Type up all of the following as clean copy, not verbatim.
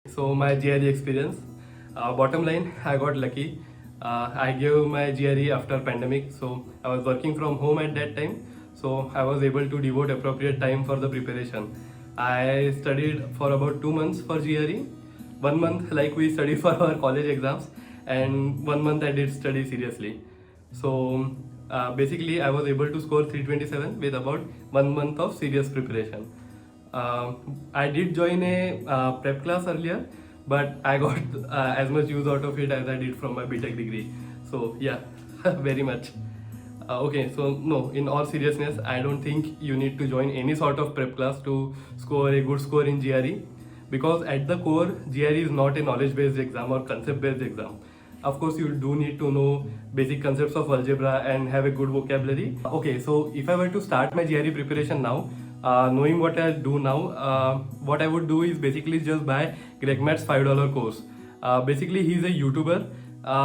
So my GRE experience, bottom line, I got lucky. I gave my GRE after pandemic, so I was working from home at that time. So I was able to devote appropriate time for the preparation. I studied for about 2 months for GRE. 1 month like we studied for our college exams, and 1 month I did study seriously. So basically I was able to score 327 with about 1 month of serious preparation. I did join a prep class earlier, but I got as much use out of it as I did from my BTech degree. So yeah, very much. Okay, so no, in all seriousness, I don't think you need to join any sort of prep class to score a good score in GRE, because at the core, GRE is not a knowledge-based exam or concept-based exam. Of course, you do need to know basic concepts of algebra and have a good vocabulary. Okay, so if I were to start my GRE preparation now, knowing what I'll do now, what I would do is basically just buy Greg Matt's $5 course. Basically, he's a YouTuber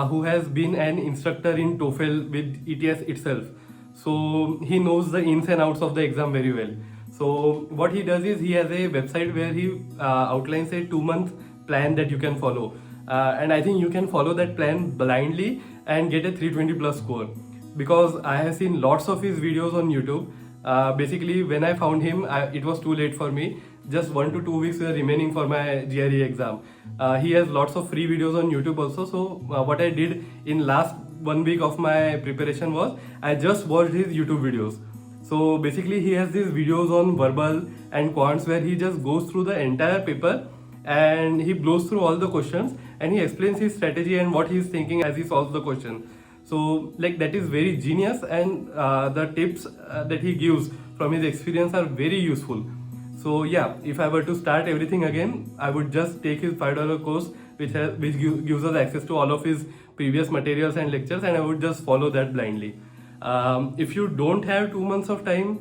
who has been an instructor in TOEFL with ETS itself. So he knows the ins and outs of the exam very well. So what he does is he has a website where he outlines a 2 month plan that you can follow. And I think you can follow that plan blindly and get a 320 plus score, because I have seen lots of his videos on YouTube. Basically, when I found him, it was too late for me. Just 1 to 2 weeks were remaining for my GRE exam. He has lots of free videos on YouTube also. So what I did in last 1 week of my preparation was I just watched his YouTube videos. So basically, he has these videos on verbal and quants where he just goes through the entire paper and he blows through all the questions and he explains his strategy and what he's thinking as he solves the question. So like that is very genius, and the tips that he gives from his experience are very useful. So yeah, if I were to start everything again, I would just take his $5 course, which gives us access to all of his previous materials and lectures, and I would just follow that blindly. If you don't have 2 months of time,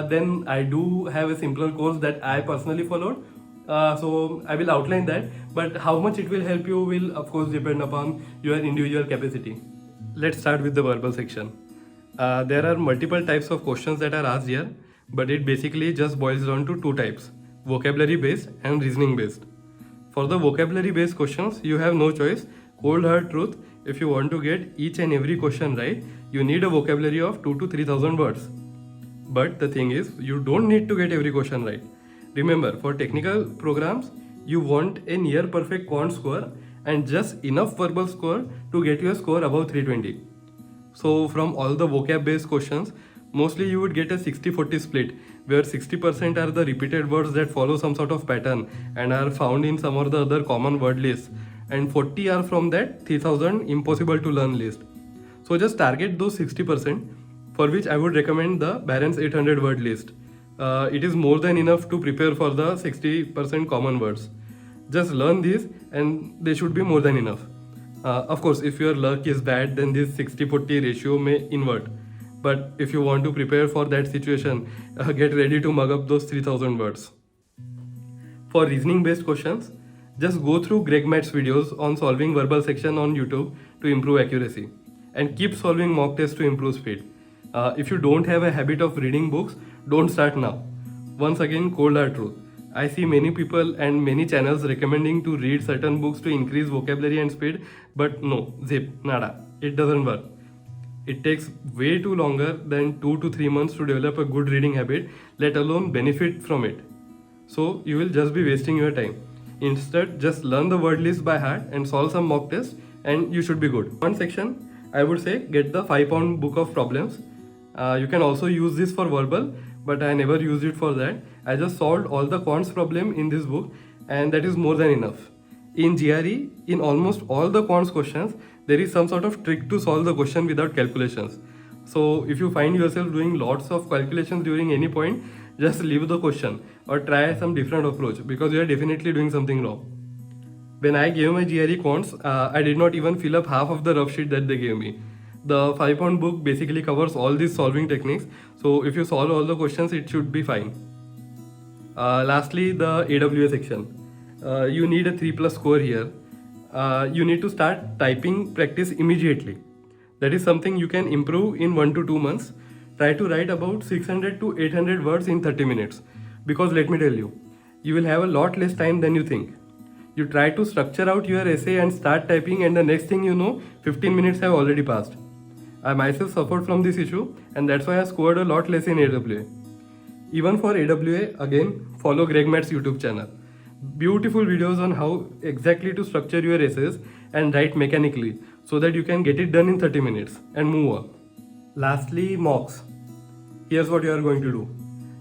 then I do have a simpler course that I personally followed. So I will outline that, but how much it will help you will of course depend upon your individual capacity. Let's start with the verbal section. There are multiple types of questions that are asked here, but it basically just boils down to two types: vocabulary based and reasoning based. For the vocabulary based questions, you have no choice. Cold hard truth, if you want to get each and every question right, you need a vocabulary of 2 to 3,000 words. But the thing is, you don't need to get every question right. Remember, for technical programs, you want a near perfect quant score and just enough verbal score to get your score above 320. So from all the vocab based questions, mostly you would get a 60-40 split, where 60% are the repeated words that follow some sort of pattern and are found in some or the other common word lists, and 40 are from that 3000 impossible to learn list. So just target those 60%, for which I would recommend the Barron's 800 word list. It is more than enough to prepare for the 60% common words. Just learn these and they should be more than enough. Of course, if your luck is bad, then this 60-40 ratio may invert. But if you want to prepare for that situation, get ready to mug up those 3000 words. For reasoning based questions, just go through Greg Matt's videos on solving verbal section on YouTube to improve accuracy, and keep solving mock tests to improve speed. If you don't have a habit of reading books, don't start now. Once again, cold hard truth. I see many people and many channels recommending to read certain books to increase vocabulary and speed, but no, zip, nada. It doesn't work. It takes way too longer than 2 to 3 months to develop a good reading habit, let alone benefit from it. So you will just be wasting your time. Instead, just learn the word list by heart and solve some mock tests and you should be good. One section, I would say get the 5-pound book of problems. You can also use this for verbal, but I never used it for that. I just solved all the quants problem in this book, and that is more than enough. In GRE, in almost all the quants questions, there is some sort of trick to solve the question without calculations. So if you find yourself doing lots of calculations during any point, just leave the question or try some different approach, because you are definitely doing something wrong. When I gave my GRE quants, I did not even fill up half of the rough sheet that they gave me. The 5-pound book basically covers all these solving techniques, so if you solve all the questions, it should be fine. Lastly, the AWA section. You need a 3+ score here. You need to start typing practice immediately. That is something you can improve in 1 to 2 months. Try to write about 600 to 800 words in 30 minutes. Because let me tell you, you will have a lot less time than you think. You try to structure out your essay and start typing, and the next thing you know, 15 minutes have already passed. I myself suffered from this issue, and that's why I scored a lot less in AWA. Even for AWA, again, follow Greg Matt's YouTube channel. Beautiful videos on how exactly to structure your essays and write mechanically so that you can get it done in 30 minutes and move on. Lastly, mocks. Here's what you are going to do.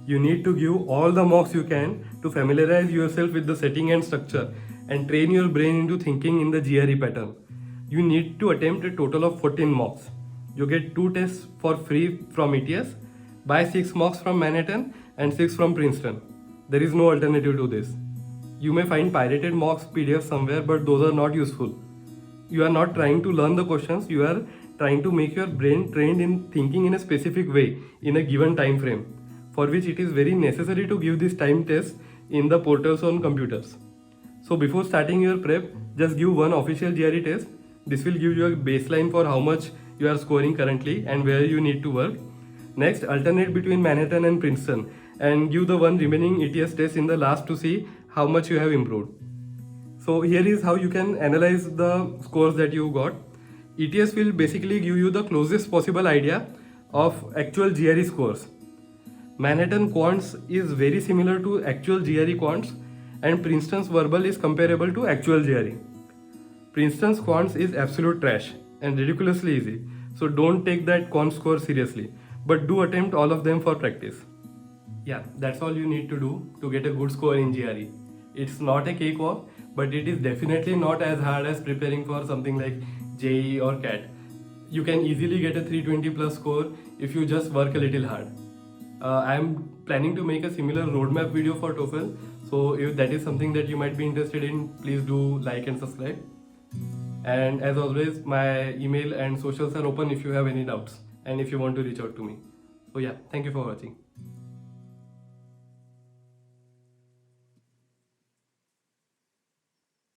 You need to give all the mocks you can to familiarize yourself with the setting and structure and train your brain into thinking in the GRE pattern. You need to attempt a total of 14 mocks. You get 2 tests for free from ETS, buy 6 mocks from Manhattan and 6 from Princeton. There is no alternative to this. You may find pirated mocks PDF somewhere, but those are not useful. You are not trying to learn the questions, you are trying to make your brain trained in thinking in a specific way in a given time frame, for which it is very necessary to give these time tests in the portals on computers. So before starting your prep, just give one official GRE test. This will give you a baseline for how much you are scoring currently and where you need to work. Next, alternate between Manhattan and Princeton and give the one remaining ETS test in the last to see how much you have improved. So here is how you can analyze the scores that you got. ETS will basically give you the closest possible idea of actual GRE scores. Manhattan Quants is very similar to actual GRE Quants, and Princeton's verbal is comparable to actual GRE. Princeton's Quants is absolute trash and ridiculously easy, so don't take that quant score seriously, but do attempt all of them for practice. Yeah, that's all you need to do to get a good score in GRE. It's not a cakewalk, but it is definitely not as hard as preparing for something like JEE or CAT. You can easily get a 320 plus score if you just work a little hard. I am planning to make a similar roadmap video for TOEFL, so if that is something that you might be interested in, please do like and subscribe. And as always, my email and socials are open if you have any doubts and if you want to reach out to me. So yeah, thank you for watching.